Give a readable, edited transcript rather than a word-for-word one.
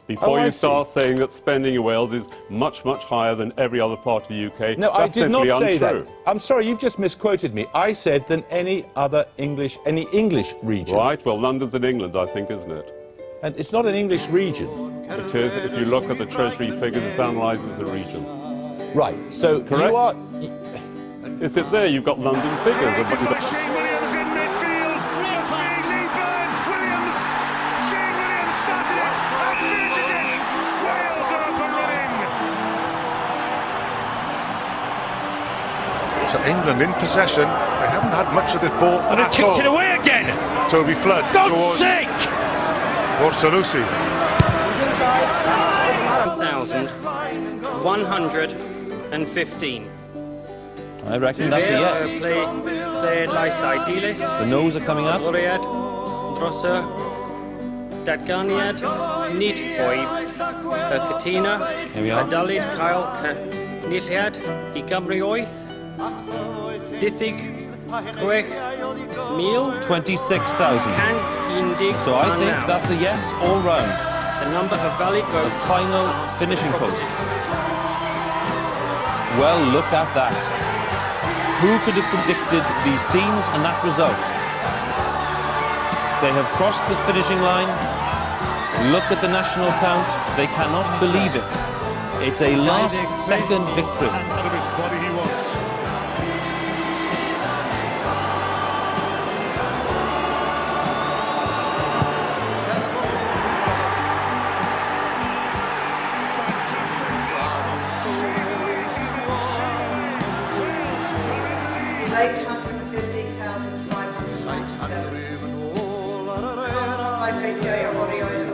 Before I you see. start saying that spending in Wales is much, much higher than every other part of the UK, No, I that's did not simply say untrue. that. I'm sorry, you've just misquoted me. I said than any English region. Right, well, London's in England, I think, isn't it? And it's not an English region. It is. If you look at the Treasury figures, it's analysed as a region. Right, so Correct. you are... Is it there? You've got London figures. Shane Williams in midfield. Must be Lee Byrne. Williams. Shane Williams started it and finishes it. Wales are up and running. So England in possession. They haven't had much of this ball And at kicked all. it away again. Toby Flood God's towards sake! Borsalusi. 1,115. I reckon that's a yes. Played Lysai Dilis. The nose are coming up. Bwriad, Drosa, Datganiad, Nid Foib, Cytina, Here we are. Adalid, Cael, Nilliad, I Gymru Oeth, Dithig, Chwech, Mil, 26,000. Cant, Indig, So I think that's a yes all round. the number of valid The votes. final finishing post. Well, look at that. Who could have predicted these scenes and that result? They have crossed the finishing line. Look at the national count. They cannot believe it. It's a last-second victory. Out of his body he wants. Is 815,597. Council by PCA awarded